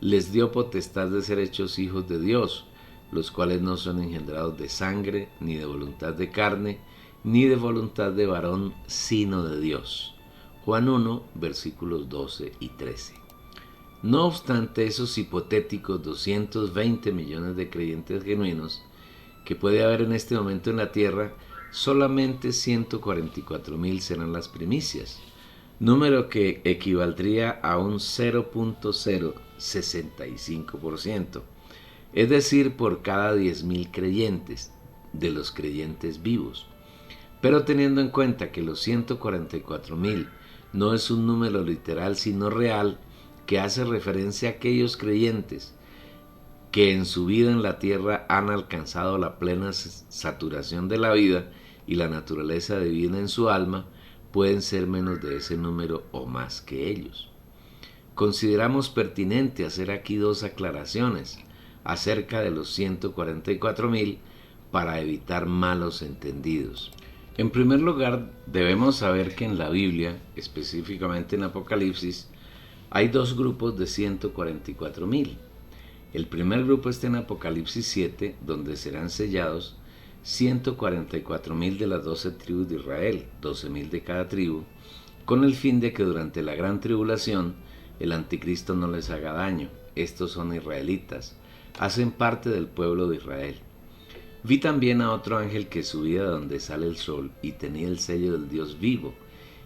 les dio potestad de ser hechos hijos de Dios, los cuales no son engendrados de sangre, ni de voluntad de carne, ni de voluntad de varón, sino de Dios. Juan 1, versículos 12 y 13. No obstante esos hipotéticos 220 millones de creyentes genuinos que puede haber en este momento en la tierra, solamente 144,000 serán las primicias, número que equivaldría a un 0.065%, es decir, por cada 10,000 creyentes, de los creyentes vivos. Pero teniendo en cuenta que los 144,000 no es un número literal sino real, que hace referencia a aquellos creyentes que en su vida en la tierra han alcanzado la plena saturación de la vida y la naturaleza divina en su alma, pueden ser menos de ese número o más que ellos. Consideramos pertinente hacer aquí dos aclaraciones acerca de los 144.000 para evitar malos entendidos. En primer lugar, debemos saber que en la Biblia, específicamente en Apocalipsis, hay dos grupos de 144.000. El primer grupo está en Apocalipsis 7, donde serán sellados 144.000 de las 12 tribus de Israel, 12.000 de cada tribu, con el fin de que durante la gran tribulación el anticristo no les haga daño. Estos son israelitas, hacen parte del pueblo de Israel. Vi también a otro ángel que subía de donde sale el sol y tenía el sello del Dios vivo,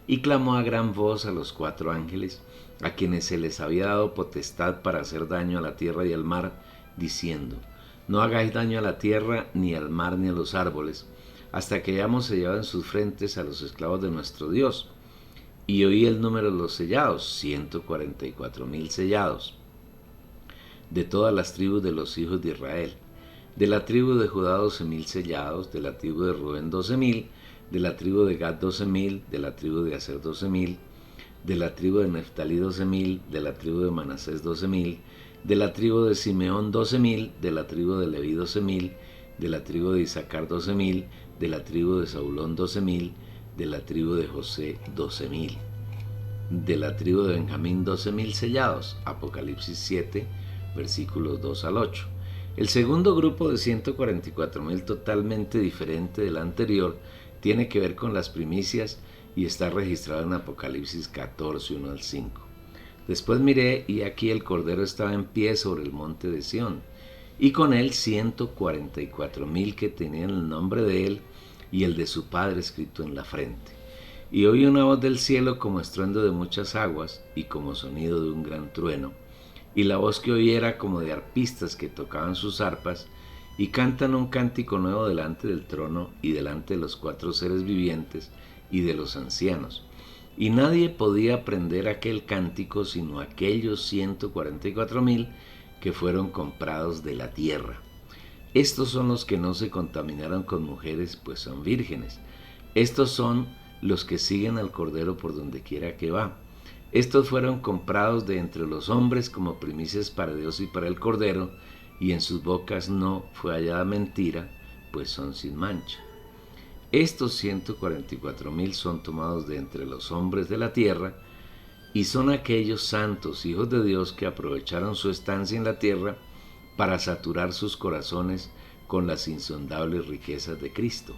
y clamó a gran voz a los 4 ángeles, a quienes se les había dado potestad para hacer daño a la tierra y al mar, diciendo: no hagáis daño a la tierra, ni al mar, ni a los árboles, hasta que hayamos sellado en sus frentes a los esclavos de nuestro Dios. Y oí el número de los sellados, 144.000 sellados, de todas las tribus de los hijos de Israel. De la tribu de Judá 12.000 sellados, de la tribu de Rubén 12.000, de la tribu de Gad 12.000, de la tribu de Aser 12.000, de la tribu de Neftalí 12.000, de la tribu de Manasés 12.000, de la tribu de Simeón 12.000, de la tribu de Leví 12.000, de la tribu de Isaacar 12.000, de la tribu de Zabulón 12.000, de la tribu de José 12.000, de la tribu de Benjamín 12.000 sellados. Apocalipsis 7, versículos 2 al 8. El segundo grupo de 144.000, totalmente diferente del anterior, tiene que ver con las primicias y está registrado en Apocalipsis 14, 1 al 5. Después miré, y aquí el Cordero estaba en pie sobre el monte de Sión, y con él 144.000 que tenían el nombre de él y el de su Padre escrito en la frente. Y oí una voz del cielo como estruendo de muchas aguas y como sonido de un gran trueno. Y la voz que oí era como de arpistas que tocaban sus arpas y cantan un cántico nuevo delante del trono y delante de los 4 seres vivientes y de los ancianos. Y nadie podía aprender aquel cántico sino aquellos 144.000 que fueron comprados de la tierra. Estos son los que no se contaminaron con mujeres, pues son vírgenes. Estos son los que siguen al Cordero por donde quiera que va. Estos fueron comprados de entre los hombres como primicias para Dios y para el Cordero, y en sus bocas no fue hallada mentira, pues son sin mancha. Estos 144.000 son tomados de entre los hombres de la tierra, y son aquellos santos hijos de Dios que aprovecharon su estancia en la tierra para saturar sus corazones con las insondables riquezas de Cristo.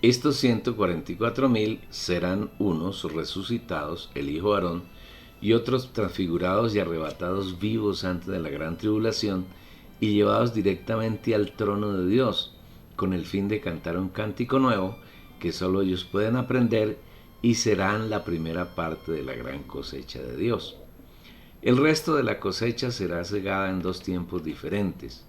Estos 144.000 serán unos resucitados, el hijo Aarón, y otros transfigurados y arrebatados vivos antes de la gran tribulación y llevados directamente al trono de Dios, con el fin de cantar un cántico nuevo que solo ellos pueden aprender, y serán la primera parte de la gran cosecha de Dios. El resto de la cosecha será segada en 2 tiempos diferentes.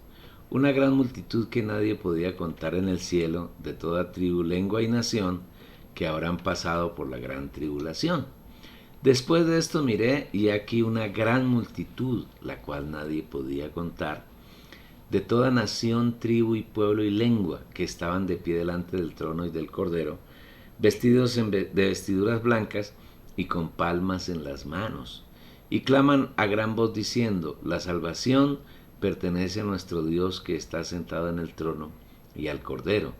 Una gran multitud que nadie podía contar en el cielo, de toda tribu, lengua y nación, que habrán pasado por la gran tribulación. Después de esto miré, y aquí una gran multitud, la cual nadie podía contar, de toda nación, tribu y pueblo y lengua, que estaban de pie delante del trono y del Cordero, vestidos de vestiduras blancas y con palmas en las manos, y claman a gran voz diciendo: la salvación pertenece a nuestro Dios que está sentado en el trono y al Cordero.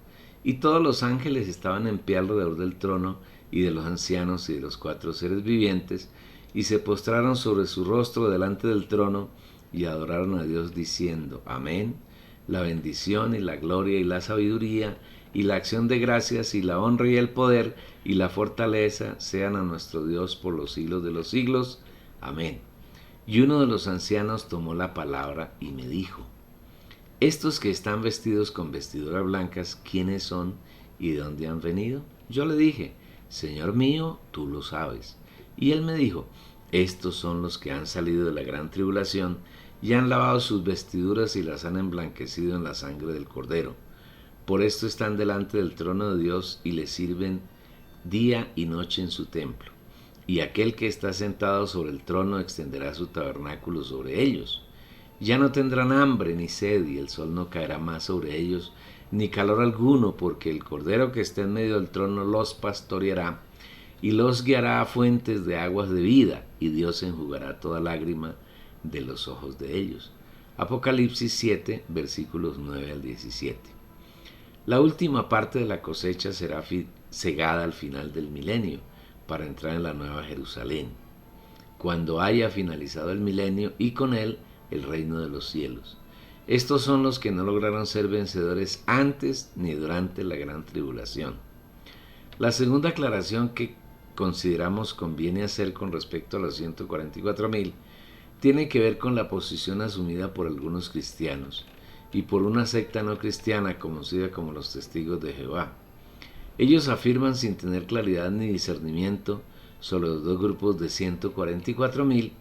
Y todos los ángeles estaban en pie alrededor del trono y de los ancianos y de los 4 seres vivientes, y se postraron sobre su rostro delante del trono y adoraron a Dios diciendo: amén. La bendición y la gloria y la sabiduría y la acción de gracias y la honra y el poder y la fortaleza sean a nuestro Dios por los siglos de los siglos. Amén. Y uno de los ancianos tomó la palabra y me dijo: estos que están vestidos con vestiduras blancas, ¿quiénes son y de dónde han venido? Yo le dije: Señor mío, tú lo sabes. Y él me dijo: estos son los que han salido de la gran tribulación y han lavado sus vestiduras y las han emblanquecido en la sangre del Cordero. Por esto están delante del trono de Dios y le sirven día y noche en su templo. Y aquel que está sentado sobre el trono extenderá su tabernáculo sobre ellos. Ya no tendrán hambre ni sed, y el sol no caerá más sobre ellos, ni calor alguno, porque el Cordero que está en medio del trono los pastoreará, y los guiará a fuentes de aguas de vida, y Dios enjugará toda lágrima de los ojos de ellos. Apocalipsis 7, versículos 9 al 17. La última parte de la cosecha será cegada al final del milenio, para entrar en la Nueva Jerusalén, cuando haya finalizado el milenio y con él el reino de los cielos. Estos son los que no lograron ser vencedores antes ni durante la gran tribulación. La segunda aclaración que consideramos conviene hacer con respecto a los 144.000 tiene que ver con la posición asumida por algunos cristianos y por una secta no cristiana conocida como los Testigos de Jehová. Ellos afirman sin tener claridad ni discernimiento sobre los dos grupos de 144.000,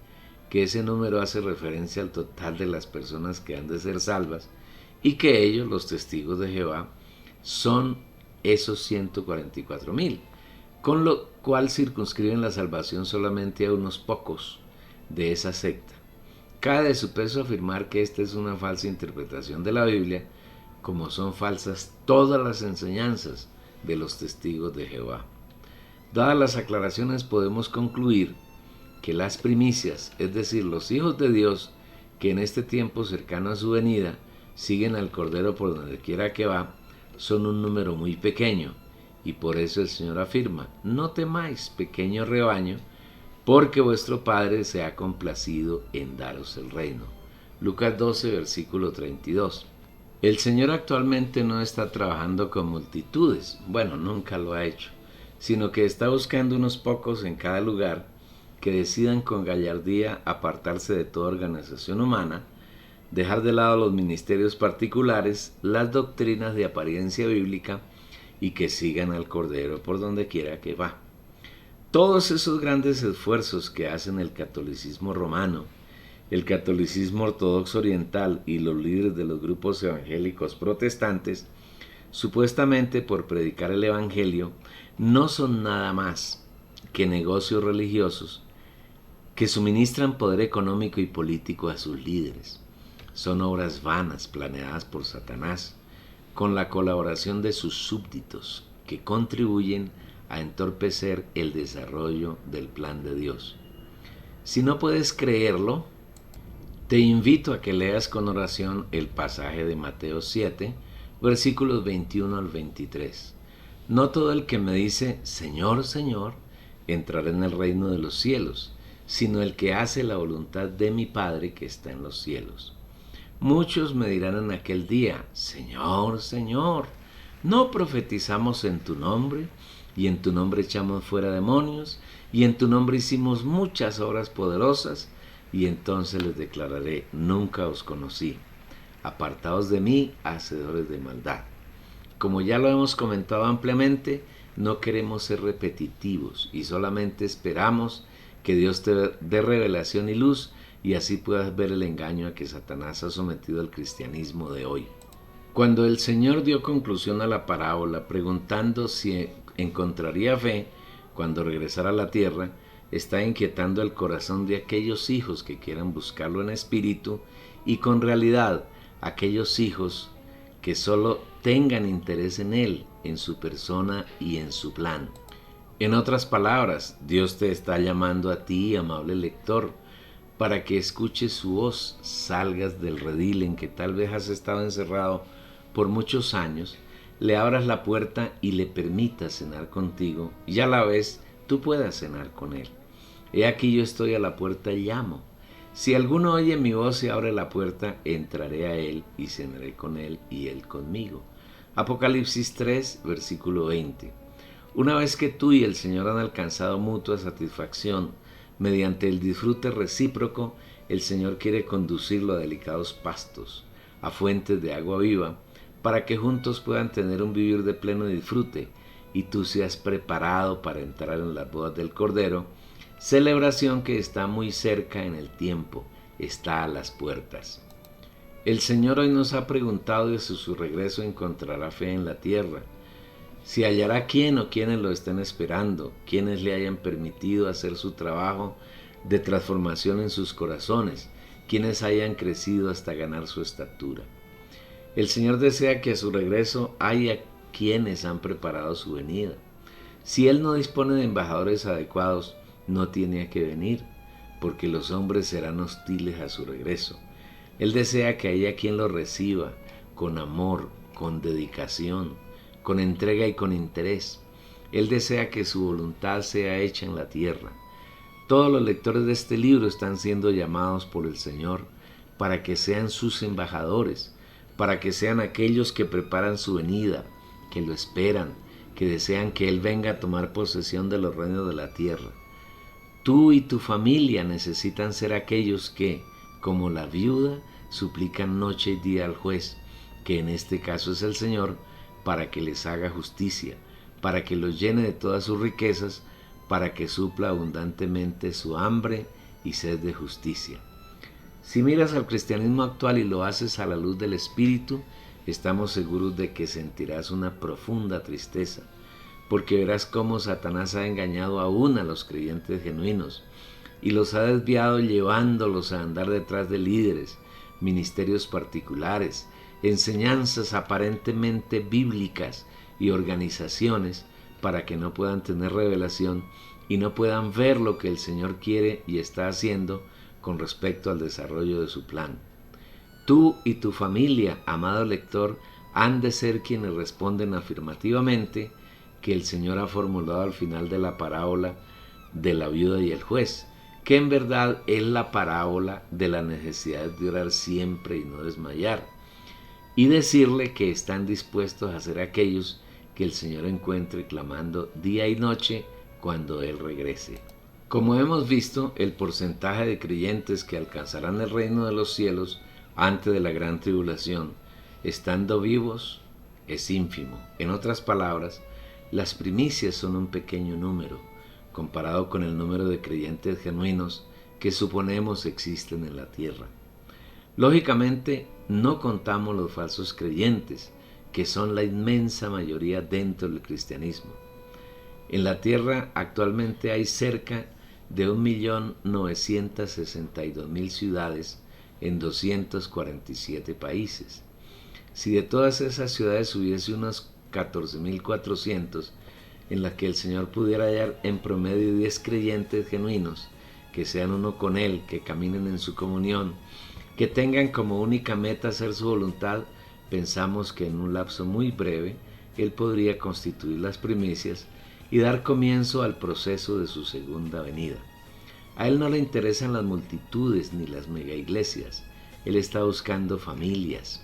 que ese número hace referencia al total de las personas que han de ser salvas, y que ellos, los testigos de Jehová, son esos 144.000, con lo cual circunscriben la salvación solamente a unos pocos de esa secta. Cae de su peso afirmar que esta es una falsa interpretación de la Biblia, como son falsas todas las enseñanzas de los testigos de Jehová. Dadas las aclaraciones, podemos concluir que las primicias, es decir, los hijos de Dios, que en este tiempo cercano a su venida siguen al Cordero por donde quiera que va, son un número muy pequeño, y por eso el Señor afirma: no temáis, pequeño rebaño, porque vuestro Padre se ha complacido en daros el reino. Lucas 12, versículo 32. El Señor actualmente no está trabajando con multitudes, bueno, nunca lo ha hecho, sino que está buscando unos pocos en cada lugar que decidan con gallardía apartarse de toda organización humana, dejar de lado los ministerios particulares, las doctrinas de apariencia bíblica y que sigan al Cordero por donde quiera que va. Todos esos grandes esfuerzos que hacen el catolicismo romano, el catolicismo ortodoxo oriental y los líderes de los grupos evangélicos protestantes, supuestamente por predicar el evangelio, no son nada más que negocios religiosos que suministran poder económico y político a sus líderes. Son obras vanas planeadas por Satanás, con la colaboración de sus súbditos, que contribuyen a entorpecer el desarrollo del plan de Dios. Si no puedes creerlo, te invito a que leas con oración el pasaje de Mateo 7, versículos 21 al 23. No todo el que me dice, Señor, Señor, entrará en el reino de los cielos, sino el que hace la voluntad de mi Padre que está en los cielos. Muchos me dirán en aquel día, Señor, Señor, ¿no profetizamos en tu nombre? Y en tu nombre echamos fuera demonios, y en tu nombre hicimos muchas obras poderosas. Y entonces les declararé, nunca os conocí. Apartaos de mí, hacedores de maldad. Como ya lo hemos comentado ampliamente, no queremos ser repetitivos y solamente esperamos que Dios te dé revelación y luz, y así puedas ver el engaño a que Satanás ha sometido al cristianismo de hoy. Cuando el Señor dio conclusión a la parábola, preguntando si encontraría fe cuando regresara a la tierra, está inquietando el corazón de aquellos hijos que quieran buscarlo en espíritu y con realidad, aquellos hijos que solo tengan interés en Él, en su persona y en su plan. En otras palabras, Dios te está llamando a ti, amable lector, para que escuches su voz, salgas del redil en que tal vez has estado encerrado por muchos años, le abras la puerta y le permitas cenar contigo, y a la vez tú puedas cenar con Él. He aquí yo estoy a la puerta y llamo. Si alguno oye mi voz y abre la puerta, entraré a Él y cenaré con Él y Él conmigo. Apocalipsis 3, versículo 20. Una vez que tú y el Señor han alcanzado mutua satisfacción, mediante el disfrute recíproco, el Señor quiere conducirlo a delicados pastos, a fuentes de agua viva, para que juntos puedan tener un vivir de pleno disfrute, y tú seas preparado para entrar en las bodas del Cordero, celebración que está muy cerca en el tiempo, está a las puertas. El Señor hoy nos ha preguntado si su regreso encontrará fe en la tierra, si hallará quién o quienes lo estén esperando, quienes le hayan permitido hacer su trabajo de transformación en sus corazones, quienes hayan crecido hasta ganar su estatura. El Señor desea que a su regreso haya quienes han preparado su venida. Si Él no dispone de embajadores adecuados, no tiene a qué venir, porque los hombres serán hostiles a su regreso. Él desea que haya quien lo reciba con amor, con dedicación, con entrega y con interés. Él desea que su voluntad sea hecha en la tierra. Todos los lectores de este libro están siendo llamados por el Señor para que sean sus embajadores, para que sean aquellos que preparan su venida, que lo esperan, que desean que Él venga a tomar posesión de los reinos de la tierra. Tú y tu familia necesitan ser aquellos que, como la viuda, suplican noche y día al juez, que en este caso es el Señor, para que les haga justicia, para que los llene de todas sus riquezas, para que supla abundantemente su hambre y sed de justicia. Si miras al cristianismo actual y lo haces a la luz del Espíritu, estamos seguros de que sentirás una profunda tristeza, porque verás cómo Satanás ha engañado aún a los creyentes genuinos y los ha desviado llevándolos a andar detrás de líderes, ministerios particulares, enseñanzas aparentemente bíblicas y organizaciones para que no puedan tener revelación y no puedan ver lo que el Señor quiere y está haciendo con respecto al desarrollo de su plan. Tú y tu familia, amado lector, han de ser quienes responden afirmativamente que el Señor ha formulado al final de la parábola de la viuda y el juez, que en verdad es la parábola de la necesidad de orar siempre y no desmayar, y decirle que están dispuestos a ser aquellos que el Señor encuentre clamando día y noche cuando Él regrese. Como hemos visto, el porcentaje de creyentes que alcanzarán el reino de los cielos antes de la gran tribulación, estando vivos, es ínfimo. En otras palabras, las primicias son un pequeño número, comparado con el número de creyentes genuinos que suponemos existen en la tierra. Lógicamente, no contamos los falsos creyentes, que son la inmensa mayoría dentro del cristianismo. En la tierra actualmente hay cerca de 1.962.000 ciudades en 247 países. Si de todas esas ciudades hubiese unos 14.400 en las que el Señor pudiera hallar en promedio 10 creyentes genuinos, que sean uno con Él, que caminen en su comunión, que tengan como única meta hacer su voluntad, pensamos que en un lapso muy breve Él podría constituir las primicias y dar comienzo al proceso de su segunda venida. A Él no le interesan las multitudes ni las megaiglesias. Él está buscando familias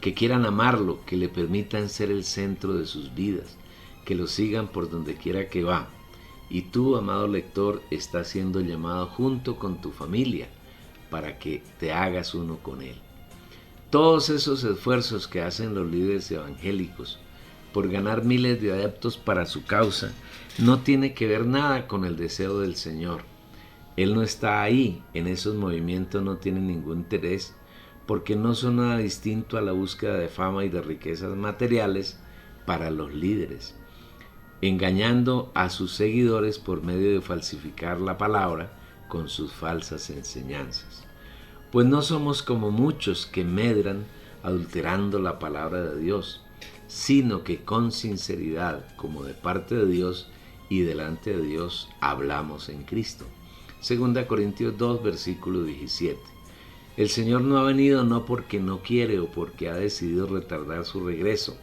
que quieran amarlo, que le permitan ser el centro de sus vidas, que lo sigan por donde quiera que va. Y tú, amado lector, estás siendo llamado junto con tu familia para que te hagas uno con Él. Todos esos esfuerzos que hacen los líderes evangélicos por ganar miles de adeptos para su causa no tiene que ver nada con el deseo del Señor. Él no está ahí, en esos movimientos no tiene ningún interés, porque no son nada distinto a la búsqueda de fama y de riquezas materiales para los líderes, engañando a sus seguidores por medio de falsificar la palabra con sus falsas enseñanzas. Pues no somos como muchos que medran adulterando la palabra de Dios, sino que con sinceridad, como de parte de Dios y delante de Dios, hablamos en Cristo. 2 Corintios 2, versículo 17. El Señor no ha venido no porque no quiere o porque ha decidido retardar su regreso,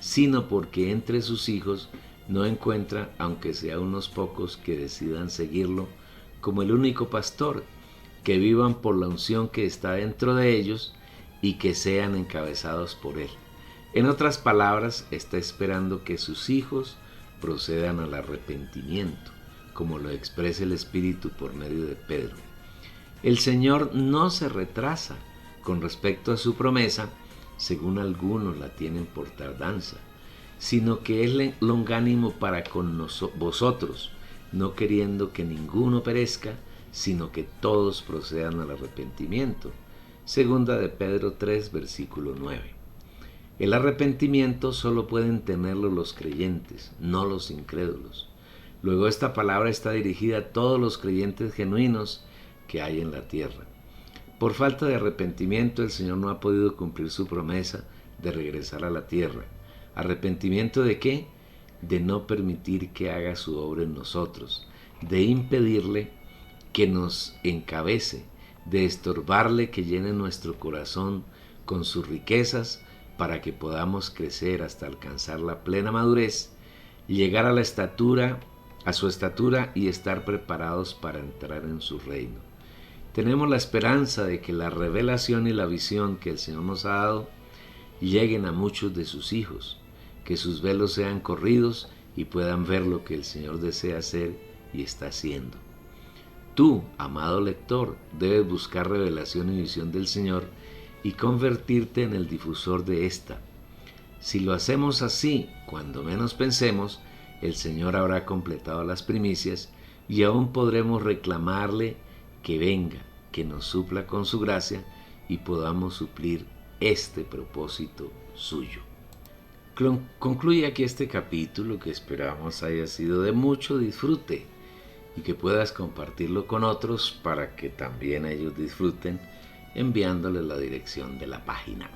sino porque entre sus hijos no encuentra, aunque sea unos pocos que decidan seguirlo como el único pastor, que vivan por la unción que está dentro de ellos y que sean encabezados por Él. En otras palabras, está esperando que sus hijos procedan al arrepentimiento, como lo expresa el Espíritu por medio de Pedro. El Señor no se retrasa con respecto a su promesa, según algunos la tienen por tardanza, sino que es longánimo para con vosotros, no queriendo que ninguno perezca, sino que todos procedan al arrepentimiento. Segunda de Pedro 3, versículo 9. El arrepentimiento solo pueden tenerlo los creyentes, no los incrédulos. Luego esta palabra está dirigida a todos los creyentes genuinos que hay en la tierra. Por falta de arrepentimiento, el Señor no ha podido cumplir su promesa de regresar a la tierra. ¿Arrepentimiento de qué? de no permitir que haga su obra en nosotros, de impedirle que nos encabece, de estorbarle que llene nuestro corazón con sus riquezas para que podamos crecer hasta alcanzar la plena madurez, llegar a su estatura y estar preparados para entrar en su reino. Tenemos la esperanza de que la revelación y la visión que el Señor nos ha dado lleguen a muchos de sus hijos, que sus velos sean corridos y puedan ver lo que el Señor desea hacer y está haciendo. Tú, amado lector, debes buscar revelación y visión del Señor y convertirte en el difusor de esta. Si lo hacemos así, cuando menos pensemos, el Señor habrá completado las primicias y aún podremos reclamarle que venga, que nos supla con su gracia y podamos suplir este propósito suyo. Concluye aquí este capítulo que esperamos haya sido de mucho disfrute y que puedas compartirlo con otros para que también ellos disfruten enviándoles la dirección de la página.